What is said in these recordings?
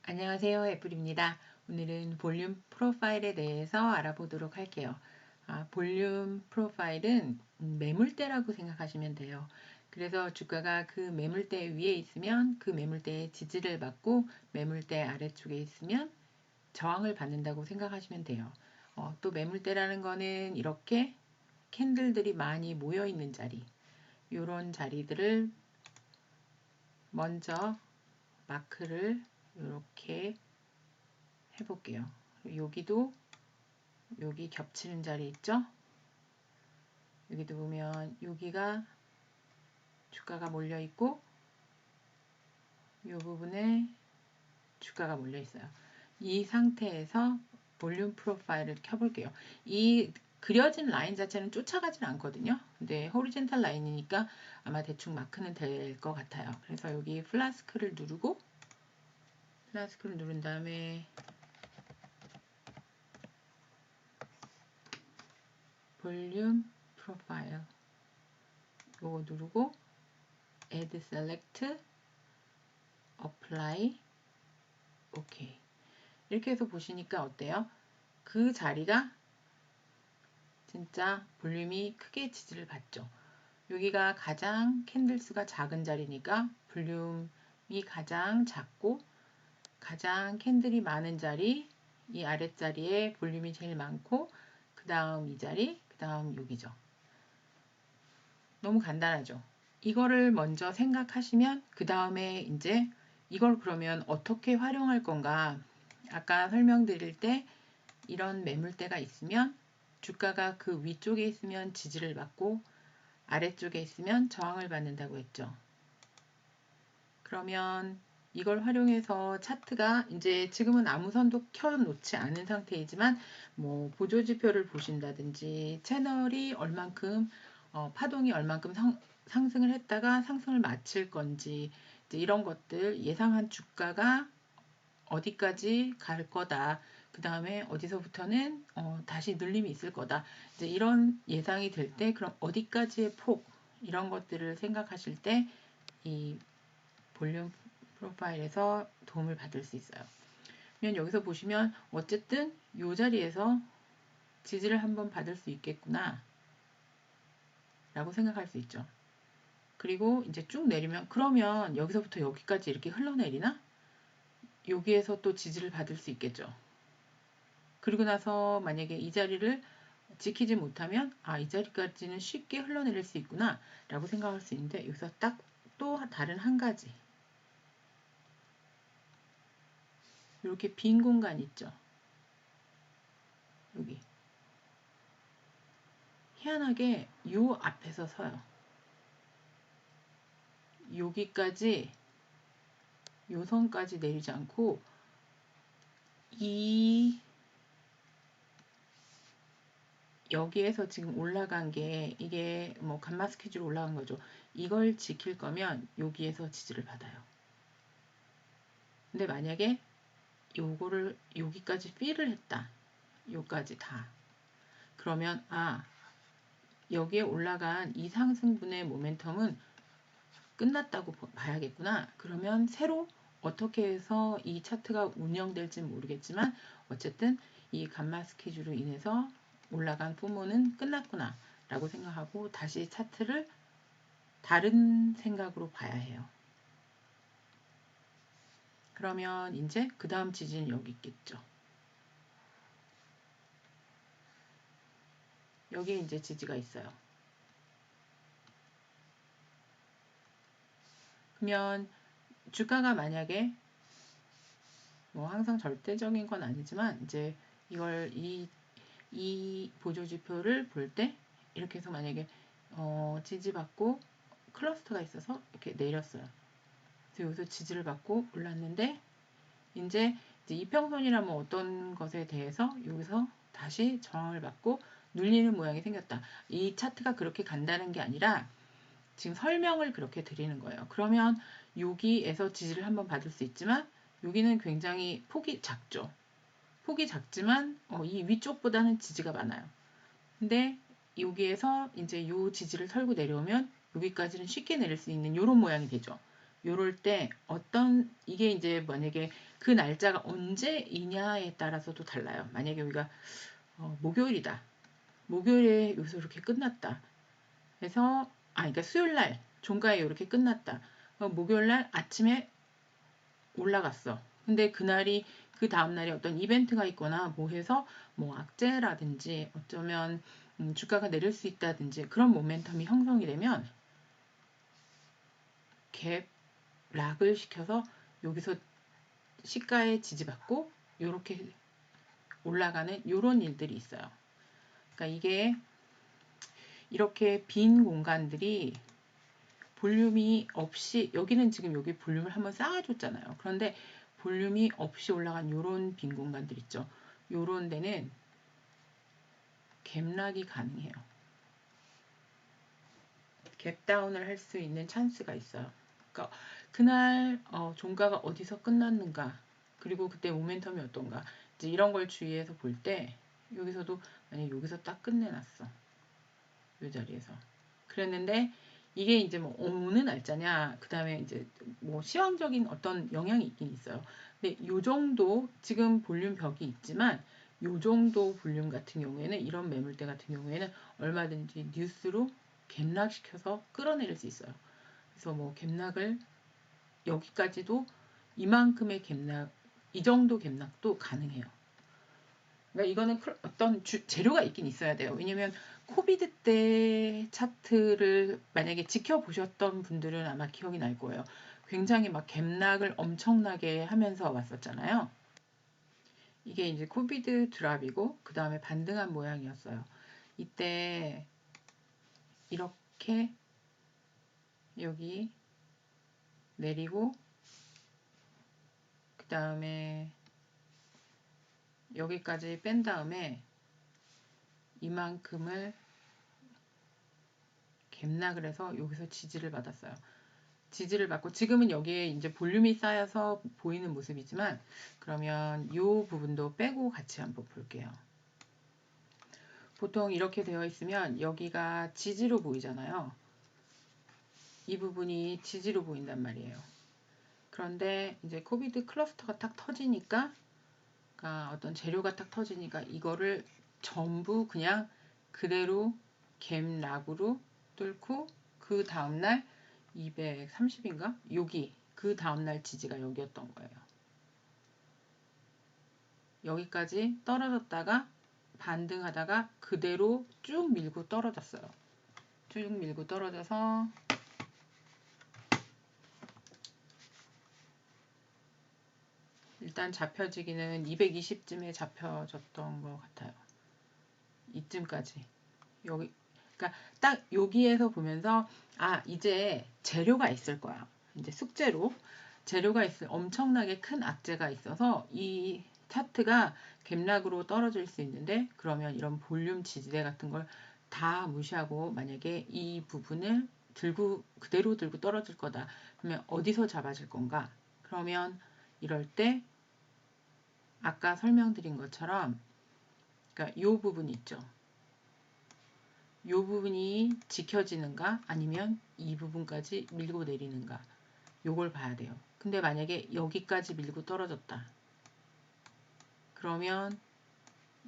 안녕하세요. 애플입니다. 오늘은 볼륨 프로파일에 대해서 알아보도록 할게요. 볼륨 프로파일은 매물대라고 생각하시면 돼요. 그래서 주가가 그 매물대 위에 있으면 그 매물대의 지지를 받고 매물대 아래쪽에 있으면 저항을 받는다고 생각하시면 돼요. 또 매물대라는 거는 이렇게 캔들들이 많이 모여 있는 자리, 이런 자리들을 먼저 마크를 이렇게 해볼게요. 여기도 여기 겹치는 자리 있죠? 여기도 보면 여기가 주가가 몰려 있고 이 부분에 주가가 몰려 있어요. 이 상태에서 볼륨 프로파일을 켜볼게요. 이 그려진 라인 자체는 쫓아가진 않거든요. 근데 호리젠탈 라인이니까 아마 대충 마크는 될 것 같아요. 그래서 여기 플라스크를 누르고 플라스크를 누른 다음에 볼륨 프로파일 이거 누르고 Add Select, Apply, OK. 이렇게 해서 보시니까 어때요? 그 자리가 진짜 볼륨이 크게 지지를 받죠. 여기가 가장 캔들 수가 작은 자리니까 볼륨이 가장 작고 가장 캔들이 많은 자리, 이 아랫자리에 볼륨이 제일 많고 그 다음 이 자리, 그 다음 여기죠. 너무 간단하죠. 이거를 먼저 생각하시면 그 다음에 이제 이걸 그러면 어떻게 활용할 건가. 아까 설명드릴 때 이런 매물대가 있으면 주가가 그 위쪽에 있으면 지지를 받고 아래쪽에 있으면 저항을 받는다고 했죠. 그러면 이걸 활용해서 차트가 이제 지금은 아무 선도 켜놓지 않은 상태이지만 뭐 보조지표를 보신다든지 채널이 얼만큼 파동이 얼만큼 상승을 했다가 상승을 마칠 건지 이제 이런 것들 예상한 주가가 어디까지 갈 거다. 그 다음에 어디서부터는 다시 눌림이 있을 거다. 이제 이런 예상이 될 때 그럼 어디까지의 폭 이런 것들을 생각하실 때 이 볼륨 프로파일에서 도움을 받을 수 있어요. 그러면 여기서 보시면 어쨌든 이 자리에서 지지를 한번 받을 수 있겠구나 라고 생각할 수 있죠. 그리고 이제 쭉 내리면 그러면 여기서부터 여기까지 이렇게 흘러내리나? 여기에서 또 지지를 받을 수 있겠죠. 그리고 나서 만약에 이 자리를 지키지 못하면 이 자리까지는 쉽게 흘러내릴 수 있구나 라고 생각할 수 있는데 여기서 딱 또 다른 한 가지 이렇게 빈 공간 있죠. 여기 희한하게 요 앞에서 서요. 여기까지 요 선까지 내리지 않고 이 여기에서 지금 올라간 게 이게 뭐 감마 스케줄 올라간 거죠. 이걸 지킬 거면 여기에서 지지를 받아요. 근데 만약에 요거를 여기까지 필을 했다. 요까지 다. 그러면 여기에 올라간 이 상승분의 모멘텀은 끝났다고 봐야겠구나. 그러면 새로 어떻게 해서 이 차트가 운영될지는 모르겠지만 어쨌든 이 감마 스케줄로 인해서 올라간 포모는 끝났구나 라고 생각하고 다시 차트를 다른 생각으로 봐야 해요. 그러면 이제 그 다음 지지는 여기 있겠죠. 여기에 이제 지지가 있어요. 그러면 주가가 만약에 뭐 항상 절대적인 건 아니지만 이제 이걸 이 보조지표를 볼 때 이렇게 해서 만약에 지지받고 클러스터가 있어서 이렇게 내렸어요. 그래서 여기서 지지를 받고 올랐는데 이제 이평선이라면 어떤 것에 대해서 여기서 다시 저항을 받고 눌리는 모양이 생겼다. 이 차트가 그렇게 간다는 게 아니라 지금 설명을 그렇게 드리는 거예요. 그러면 여기에서 지지를 한번 받을 수 있지만 여기는 굉장히 폭이 작죠. 폭이 작지만 이 위쪽보다는 지지가 많아요. 근데 여기에서 이제 요 지지를 털고 내려오면 여기까지는 쉽게 내릴 수 있는 이런 모양이 되죠. 요럴 때 어떤 이게 이제 만약에 그 날짜가 언제이냐에 따라서도 달라요. 만약에 우리가 목요일이다. 목요일에 여기서 이렇게 끝났다. 그래서 그러니까 수요일 날 종가에 이렇게 끝났다. 목요일 날 아침에 올라갔어. 근데 그날이 그 다음날에 어떤 이벤트가 있거나 뭐 해서 뭐 악재라든지 어쩌면 주가가 내릴 수 있다든지 그런 모멘텀이 형성이 되면 갭 락을 시켜서 여기서 시가에 지지받고 이렇게 올라가는 이런 일들이 있어요. 그러니까 이게 이렇게 빈 공간들이 볼륨이 없이 여기는 지금 여기 볼륨을 한번 쌓아줬잖아요. 그런데 볼륨이 없이 올라간 이런 빈 공간들 있죠. 요런 데는 갭락이 가능해요. 갭다운을 할 수 있는 찬스가 있어요. 그러니까 그날 종가가 어디서 끝났는가 그리고 그때 모멘텀이 어떤가 이제 이런 걸 주의해서 볼 때 여기서도 만약 여기서 딱 끝내놨어. 이 자리에서 그랬는데 이게 이제 뭐 어느 날짜냐 그 다음에 이제 뭐 시황적인 어떤 영향이 있긴 있어요. 근데 요 정도 지금 볼륨 벽이 있지만 요 정도 볼륨 같은 경우에는 이런 매물대 같은 경우에는 얼마든지 뉴스로 갭락시켜서 끌어내릴 수 있어요. 그래서 뭐 갭락을 여기까지도 이만큼의 갭락 이 정도 갭락도 가능해요. 그러니까 이거는 어떤 재료가 있긴 있어야 돼요. 왜냐면 코비드 때 차트를 만약에 지켜보셨던 분들은 아마 기억이 날 거예요. 굉장히 막 갭락을 엄청나게 하면서 왔었잖아요. 이게 이제 코비드 드랍이고 그 다음에 반등한 모양이었어요. 이때 이렇게 여기 내리고 그 다음에 여기까지 뺀 다음에 이만큼을 갭락을 해서 여기서 지지를 받았어요. 지지를 받고 지금은 여기에 이제 볼륨이 쌓여서 보이는 모습이지만 그러면 이 부분도 빼고 같이 한번 볼게요. 보통 이렇게 되어 있으면 여기가 지지로 보이잖아요. 이 부분이 지지로 보인단 말이에요. 그런데 이제 코비드 클러스터가 딱 터지니까 그러니까 어떤 재료가 딱 터지니까 이거를 전부 그냥 그대로 갭락으로 뚫고 그 다음날 230인가? 여기 그 다음날 지지가 여기였던 거예요. 여기까지 떨어졌다가 반등하다가 그대로 쭉 밀고 떨어졌어요. 쭉 밀고 떨어져서 일단 잡혀지기는 220쯤에 잡혀졌던 것 같아요. 이쯤까지. 여기 그러니까 딱 여기에서 보면서 이제 재료가 있을 거야. 이제 숙제로 재료가 있을 엄청나게 큰 악재가 있어서 이 차트가 갭락으로 떨어질 수 있는데 그러면 이런 볼륨 지지대 같은 걸 다 무시하고 만약에 이 부분을 들고 그대로 들고 떨어질 거다. 그러면 어디서 잡아질 건가? 그러면 이럴 때 아까 설명드린 것처럼 그러니까 이 부분 있죠. 이 부분이 지켜지는가 아니면 이 부분까지 밀고 내리는가 요걸 봐야 돼요. 근데 만약에 여기까지 밀고 떨어졌다. 그러면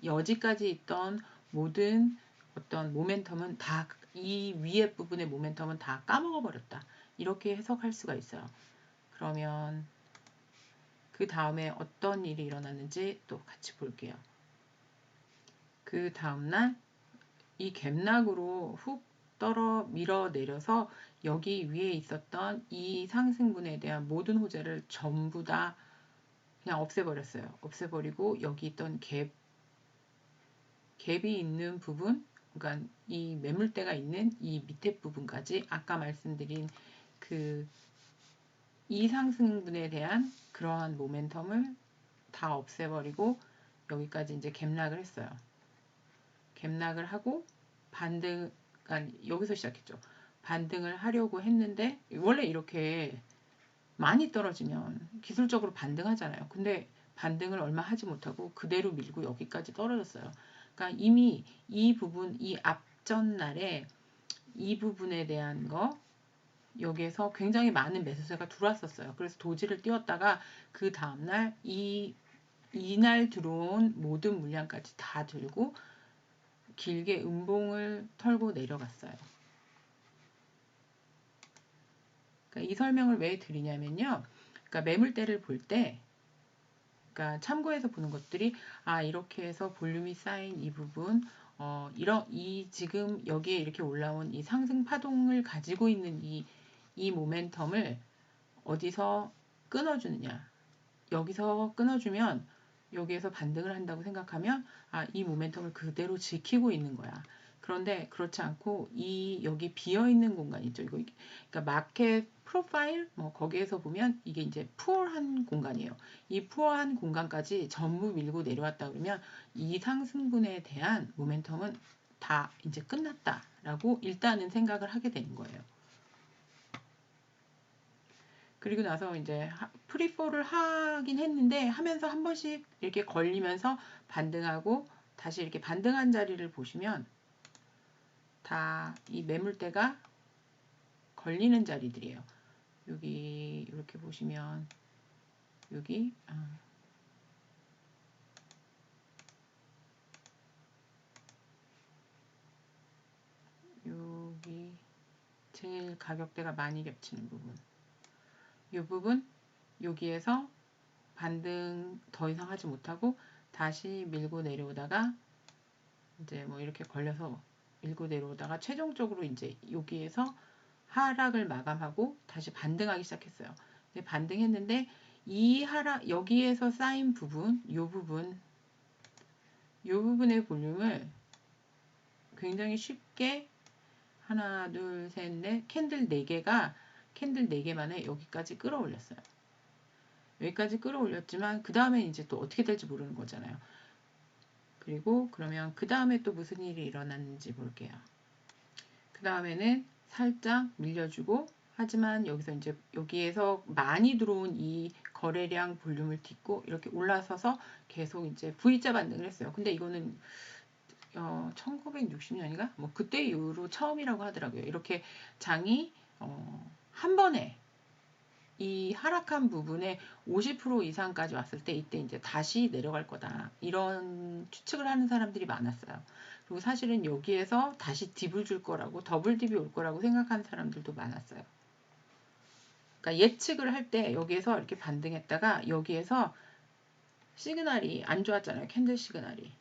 여지까지 있던 모든 어떤 모멘텀은 다 이 위에 부분의 모멘텀은 다 까먹어 버렸다. 이렇게 해석할 수가 있어요. 그러면 그 다음에 어떤 일이 일어났는지 또 같이 볼게요. 그 다음날 이 갭락으로 훅 밀어내려서 여기 위에 있었던 이 상승분에 대한 모든 호재를 전부 다 그냥 없애버렸어요. 없애버리고 여기 있던 갭이 있는 부분, 그러니까 이 매물대가 있는 이 밑에 부분까지 아까 말씀드린 이 상승분에 대한 그러한 모멘텀을 다 없애버리고 여기까지 이제 갭락을 했어요. 갭락을 하고 반등, 여기서 시작했죠. 반등을 하려고 했는데 원래 이렇게 많이 떨어지면 기술적으로 반등하잖아요. 근데 반등을 얼마 하지 못하고 그대로 밀고 여기까지 떨어졌어요. 그러니까 이미 이 부분, 이 앞전 날에 이 부분에 대한 거, 여기에서 굉장히 많은 매수세가 들어왔었어요. 그래서 도지를 띄웠다가 그 다음날 이날 들어온 모든 물량까지 다 들고 길게 음봉을 털고 내려갔어요. 그러니까 이 설명을 왜 드리냐면요. 그러니까 매물대를 볼 때, 그러니까 참고해서 보는 것들이 이렇게 해서 볼륨이 쌓인 이 부분, 지금 여기에 이렇게 올라온 이 상승 파동을 가지고 있는 이 모멘텀을 어디서 끊어주느냐. 여기서 끊어주면 여기에서 반등을 한다고 생각하면 이 모멘텀을 그대로 지키고 있는 거야. 그런데 그렇지 않고 여기 비어 있는 공간 있죠. 그러니까 마켓 프로파일 거기에서 보면 이게 이제 푸어한 공간이에요. 이 푸어한 공간까지 전부 밀고 내려왔다 그러면 이 상승분에 대한 모멘텀은 다 이제 끝났다라고 일단은 생각을 하게 되는 거예요. 그리고 나서 이제 프리포를 하긴 했는데 하면서 한 번씩 이렇게 걸리면서 반등하고 다시 이렇게 반등한 자리를 보시면 다 이 매물대가 걸리는 자리들이에요. 여기 이렇게 보시면 여기 여기 제일 가격대가 많이 겹치는 부분, 이 부분 여기에서 반등 더 이상 하지 못하고 다시 밀고 내려오다가 이제 뭐 이렇게 걸려서 밀고 내려오다가 최종적으로 이제 여기에서 하락을 마감하고 다시 반등하기 시작했어요. 근데 반등했는데 여기에서 쌓인 부분, 이 부분의 볼륨을 굉장히 쉽게 하나, 둘, 셋, 넷 캔들 4개만에 여기까지 끌어올렸어요. 여기까지 끌어올렸지만 그 다음에 이제 또 어떻게 될지 모르는 거잖아요. 그리고 그러면 그 다음에 또 무슨 일이 일어났는지 볼게요. 그 다음에는 살짝 밀려주고 하지만 여기서 이제 여기에서 많이 들어온 이 거래량 볼륨을 딛고 이렇게 올라서서 계속 이제 V자 반등을 했어요. 근데 이거는 1960년인가? 뭐 그때 이후로 처음이라고 하더라고요. 이렇게 장이 한 번에 이 하락한 부분에 50% 이상까지 왔을 때 이때 이제 다시 내려갈 거다. 이런 추측을 하는 사람들이 많았어요. 그리고 사실은 여기에서 다시 딥을 줄 거라고 더블 딥이 올 거라고 생각하는 사람들도 많았어요. 그러니까 예측을 할 때 여기에서 이렇게 반등했다가 여기에서 시그널이 안 좋았잖아요. 캔들 시그널이.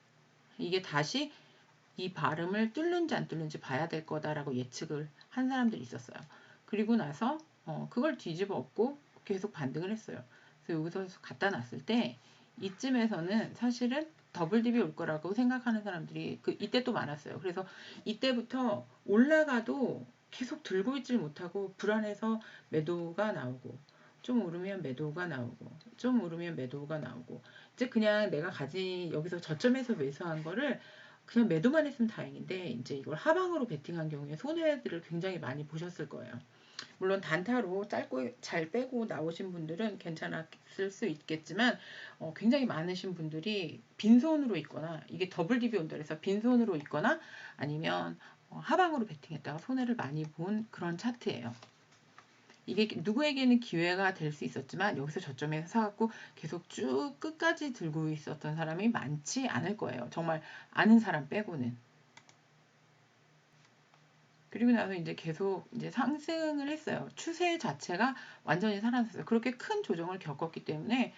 이게 다시 이 발음을 뚫는지 안 뚫는지 봐야 될 거다라고 예측을 한 사람들이 있었어요. 그리고 나서 그걸 뒤집어 엎고 계속 반등을 했어요. 그래서 여기서 갖다 놨을 때 이쯤에서는 사실은 더블 딥이 올 거라고 생각하는 사람들이 이때 또 많았어요. 그래서 이때부터 올라가도 계속 들고 있질 못하고 불안해서 매도가 나오고 좀 오르면 매도가 나오고 좀 오르면 매도가 나오고 이제 그냥 내가 여기서 저점에서 매수한 거를 그냥 매도만 했으면 다행인데 이제 이걸 하방으로 베팅한 경우에 손해들을 굉장히 많이 보셨을 거예요. 물론 단타로 짧고 잘 빼고 나오신 분들은 괜찮았을 수 있겠지만 굉장히 많으신 분들이 빈손으로 있거나 이게 더블 딥이 온다 그래서 빈손으로 있거나 아니면 하방으로 베팅했다가 손해를 많이 본 그런 차트예요. 이게 누구에게는 기회가 될 수 있었지만 여기서 저점에서 사갖고 계속 쭉 끝까지 들고 있었던 사람이 많지 않을 거예요. 정말 아는 사람 빼고는. 그리고 나서 이제 계속 이제 상승을 했어요. 추세 자체가 완전히 사라졌어요. 그렇게 큰 조정을 겪었기 때문에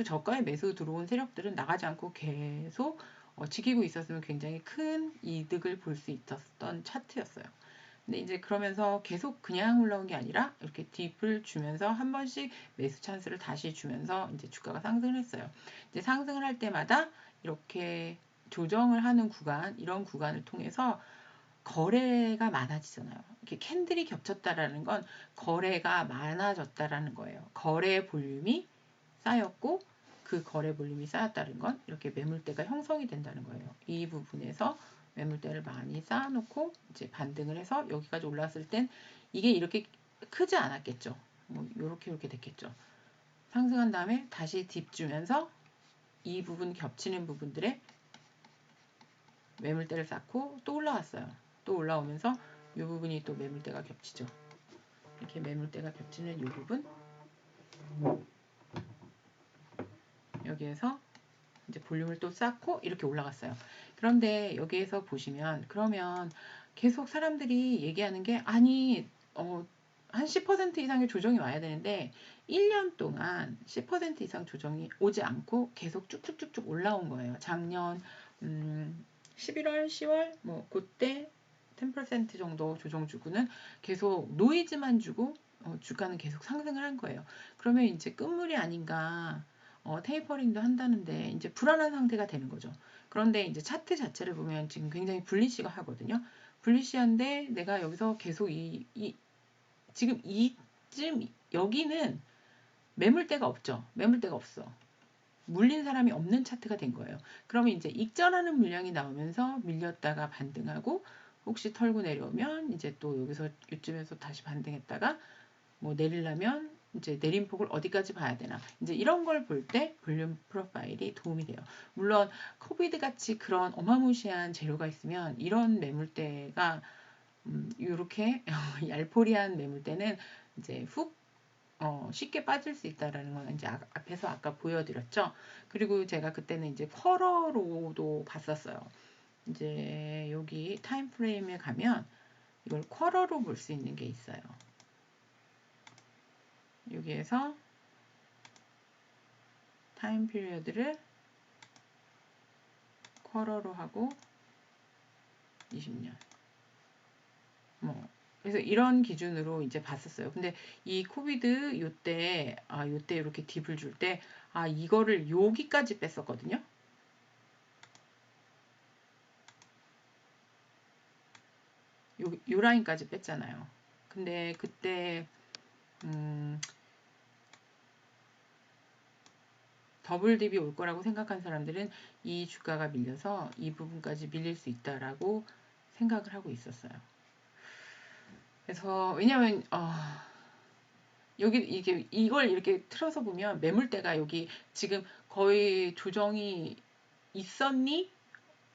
저가에 매수 들어온 세력들은 나가지 않고 계속 지키고 있었으면 굉장히 큰 이득을 볼 수 있었던 차트였어요. 근데 이제 그러면서 계속 그냥 올라온 게 아니라 이렇게 딥을 주면서 한 번씩 매수 찬스를 다시 주면서 이제 주가가 상승을 했어요. 이제 상승을 할 때마다 이렇게 조정을 하는 이런 구간을 통해서 거래가 많아지잖아요. 이렇게 캔들이 겹쳤다라는 건 거래가 많아졌다라는 거예요. 거래 볼륨이 쌓였고 그 거래 볼륨이 쌓였다는 건 이렇게 매물대가 형성이 된다는 거예요. 이 부분에서 매물대를 많이 쌓아놓고 이제 반등을 해서 여기까지 올랐을 땐 이게 이렇게 크지 않았겠죠. 뭐 이렇게 됐겠죠. 상승한 다음에 다시 딥 주면서 이 부분 겹치는 부분들에 매물대를 쌓고 또 올라왔어요. 또 올라오면서 이 부분이 또 매물대가 겹치죠. 이렇게 매물대가 겹치는 이 부분, 여기에서 이제 볼륨을 또 쌓고 이렇게 올라갔어요. 그런데 여기에서 보시면, 그러면 계속 사람들이 얘기하는 게, 아니 한 10% 이상의 조정이 와야 되는데 1년 동안 10% 이상 조정이 오지 않고 계속 쭉쭉쭉쭉 올라온 거예요. 작년 11월, 10월 뭐 그때 10% 정도 조정 주고는 계속 노이즈만 주고 주가는 계속 상승을 한 거예요. 그러면 이제 끝물이 아닌가, 테이퍼링도 한다는데 이제 불안한 상태가 되는 거죠. 그런데 이제 차트 자체를 보면 지금 굉장히 불리시가 하거든요. 불리시한데 내가 여기서 계속 지금 이쯤 여기는 매물대가 없죠. 매물대가 없어. 물린 사람이 없는 차트가 된 거예요. 그러면 이제 익절하는 물량이 나오면서 밀렸다가 반등하고, 혹시 털고 내려오면 이제 또 여기서 이쯤에서 다시 반등했다가 뭐 내리려면 이제 내림폭을 어디까지 봐야 되나, 이제 이런 걸 볼 때 볼륨 프로파일이 도움이 돼요. 물론 코비드 같이 그런 어마무시한 재료가 있으면 이런 매물대가 이렇게 얄포리한 매물대는 이제 훅 쉽게 빠질 수 있다라는 건 이제 앞에서 아까 보여드렸죠. 그리고 제가 그때는 이제 쿼러로도 봤었어요. 이제 여기 타임 프레임에 가면 이걸 쿼러로 볼 수 있는 게 있어요. 여기에서 타임 피리어드를 쿼러로 하고 20년 뭐 그래서 이런 기준으로 이제 봤었어요. 근데 이 코비드 요때 이렇게 딥을 줄 때 이거를 여기까지 뺐었거든요. 요 라인까지 뺐잖아요. 근데 그때 더블 딥이 올 거라고 생각한 사람들은 이 주가가 밀려서 이 부분까지 밀릴 수 있다라고 생각을 하고 있었어요. 그래서 왜냐면 여기 이걸 이렇게 틀어서 보면 매물대가 여기 지금 거의 조정이 있었니?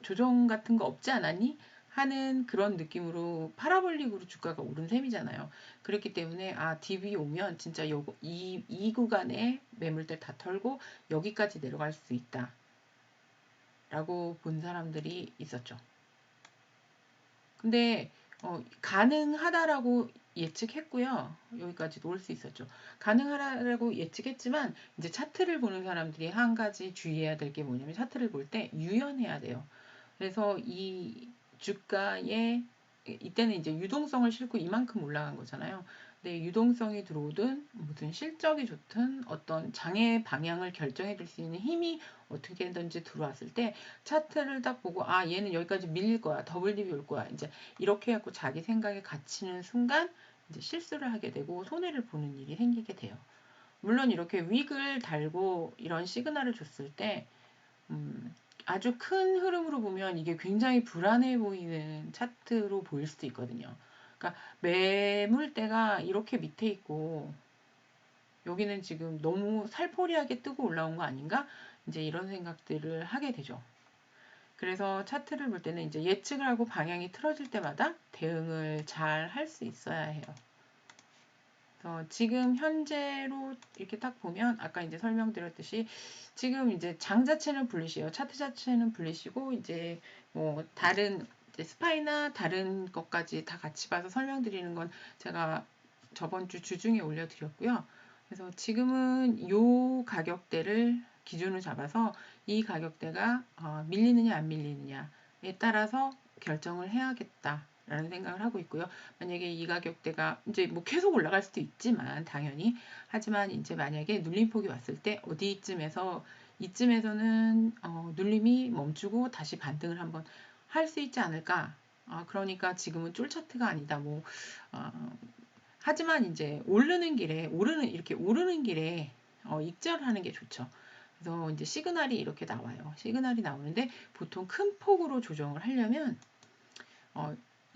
조정 같은 거 없지 않았니? 하는 그런 느낌으로 파라볼릭으로 주가가 오른 셈이잖아요. 그렇기 때문에 딥이 오면 진짜 이 구간에 매물대 다 털고 여기까지 내려갈 수 있다 라고 본 사람들이 있었죠. 근데 가능하다라고 예측했고요. 여기까지도 올 수 있었죠. 가능하다라고 예측했지만 이제 차트를 보는 사람들이 한 가지 주의해야 될 게 뭐냐면, 차트를 볼 때 유연해야 돼요. 그래서 이 주가에 이때는 이제 유동성을 싣고 이만큼 올라간 거잖아요. 근데 유동성이 들어오든 무슨 실적이 좋든 어떤 장의 방향을 결정해 줄 수 있는 힘이 어떻게든지 들어왔을 때 차트를 딱 보고 얘는 여기까지 밀릴 거야, 더블 딥이 올 거야, 이제 이렇게 해갖고 자기 생각에 갇히는 순간 이제 실수를 하게 되고 손해를 보는 일이 생기게 돼요. 물론 이렇게 윅을 달고 이런 시그널을 줬을 때 아주 큰 흐름으로 보면 이게 굉장히 불안해 보이는 차트로 보일 수도 있거든요. 그러니까 매물대가 이렇게 밑에 있고 여기는 지금 너무 살포리하게 뜨고 올라온 거 아닌가? 이제 이런 생각들을 하게 되죠. 그래서 차트를 볼 때는 이제 예측을 하고 방향이 틀어질 때마다 대응을 잘 할 수 있어야 해요. 지금 현재로 이렇게 딱 보면 아까 이제 설명드렸듯이 지금 이제 장 자체는 불리시에요. 차트 자체는 불리시고 이제 뭐 다른 이제 스파이나 다른 것까지 다 같이 봐서 설명드리는 건 제가 저번 주 주중에 올려드렸고요. 그래서 지금은 요 가격대를 기준으로 잡아서 이 가격대가 밀리느냐 안 밀리느냐에 따라서 결정을 해야겠다. 라는 생각을 하고 있고요. 만약에 이 가격대가 이제 뭐 계속 올라갈 수도 있지만 당연히, 하지만 이제 만약에 눌림폭이 왔을 때 이쯤에서는 눌림이 멈추고 다시 반등을 한번 할 수 있지 않을까. 그러니까 지금은 쫄 차트가 아니다. 하지만 이제 이렇게 오르는 길에 익절하는 게 좋죠. 그래서 이제 시그널이 이렇게 나와요. 시그널이 나오는데 보통 큰 폭으로 조정을 하려면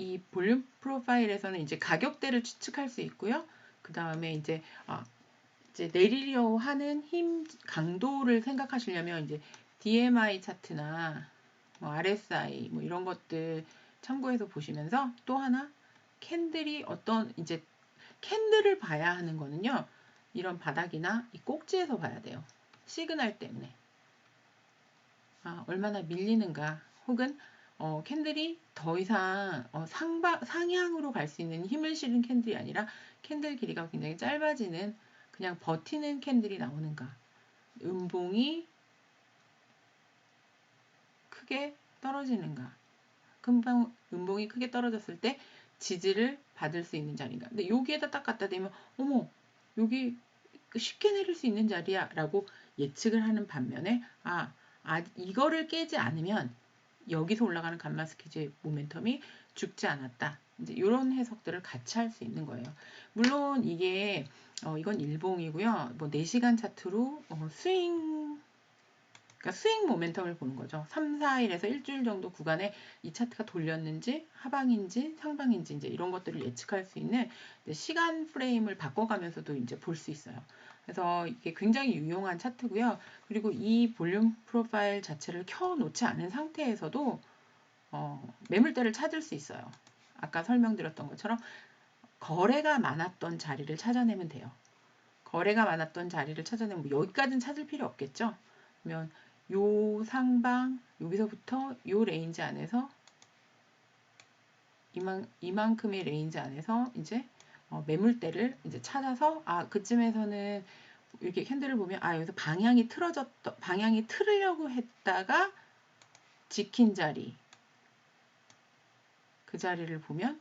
이 볼륨 프로파일에서는 이제 가격대를 추측할 수 있고요. 그 다음에 이제 내리려 하는 힘 강도를 생각하시려면 이제 DMI 차트나 RSI 이런 것들 참고해서 보시면서, 또 하나 캔들이 어떤 이제 캔들을 봐야 하는 거는요. 이런 바닥이나 이 꼭지에서 봐야 돼요. 시그널 때문에. 얼마나 밀리는가 혹은 캔들이 더 이상 상향으로 갈 수 있는 힘을 실은 캔들이 아니라 캔들 길이가 굉장히 짧아지는 그냥 버티는 캔들이 나오는가. 음봉이 크게 떨어지는가. 음봉이 크게 떨어졌을 때 지지를 받을 수 있는 자리인가. 근데 여기에다 딱 갖다 대면 어머 여기 쉽게 내릴 수 있는 자리야 라고 예측을 하는 반면에 이거를 깨지 않으면 여기서 올라가는 감마 스퀴즈의 모멘텀이 죽지 않았다. 이제 이런 해석들을 같이 할 수 있는 거예요. 물론 이게 이건 일봉이고요. 뭐 4시간 차트로 그러니까 스윙 모멘텀을 보는 거죠. 3, 4일에서 일주일 정도 구간에 이 차트가 돌렸는지 하방인지 상방인지 이제 이런 것들을 예측할 수 있는 시간 프레임을 바꿔가면서도 이제 볼 수 있어요. 그래서 이게 굉장히 유용한 차트고요. 그리고 이 볼륨 프로파일 자체를 켜놓지 않은 상태에서도 매물대를 찾을 수 있어요. 아까 설명드렸던 것처럼 거래가 많았던 자리를 찾아내면 돼요. 거래가 많았던 자리를 찾아내면 여기까지는 찾을 필요 없겠죠. 그러면 요 상방 여기서부터 요 레인지 안에서 이만큼의 레인지 안에서 이제 매물대를 이제 찾아서 그쯤에서는 이렇게 캔들을 보면 여기서 방향이 틀으려고 했다가 지킨 자리 그 자리를 보면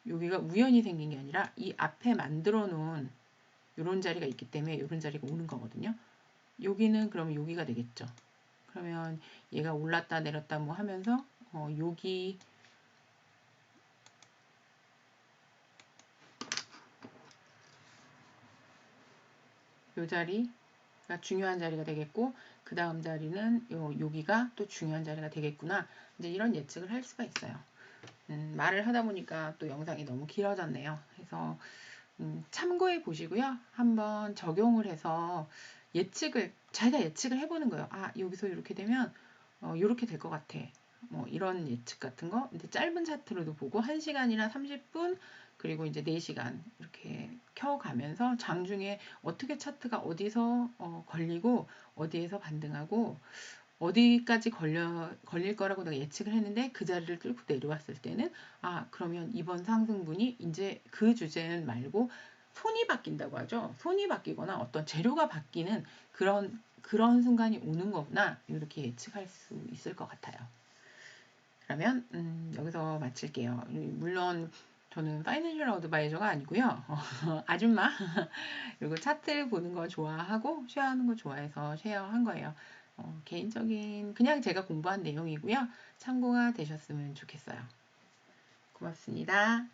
여기가 우연히 생긴 게 아니라 이 앞에 만들어 놓은 이런 자리가 있기 때문에 이런 자리가 오는 거거든요. 여기는 그러면 여기가 되겠죠. 그러면 얘가 올랐다 내렸다 뭐 하면서 여기 요 자리가 중요한 자리가 되겠고 그 다음 자리는 여기가 또 중요한 자리가 되겠구나. 이제 이런 예측을 할 수가 있어요. 말을 하다 보니까 또 영상이 너무 길어졌네요. 그래서 참고해 보시고요. 한번 적용을 해서 자기가 예측을 해보는 거예요. 여기서 이렇게 되면 이렇게 될 것 같아. 뭐 이런 예측 같은 거. 이제 짧은 차트로도 보고 1시간이나 30분 그리고 이제 4시간 이렇게 켜가면서 장중에 어떻게 차트가 어디서 걸리고 어디에서 반등하고 어디까지 걸릴 거라고 내가 예측을 했는데 그 자리를 뚫고 내려왔을 때는 그러면 이번 상승분이 이제 그 주제는 말고 손이 바뀐다고 하죠. 손이 바뀌거나 어떤 재료가 바뀌는 그런 순간이 오는 거구나. 이렇게 예측할 수 있을 것 같아요. 그러면 여기서 마칠게요. 물론 저는 파이낸셜 어드바이저가 아니고요. 아줌마. 그리고 차트를 보는 거 좋아하고 쉐어하는 거 좋아해서 쉐어한 거예요. 개인적인 그냥 제가 공부한 내용이고요. 참고가 되셨으면 좋겠어요. 고맙습니다.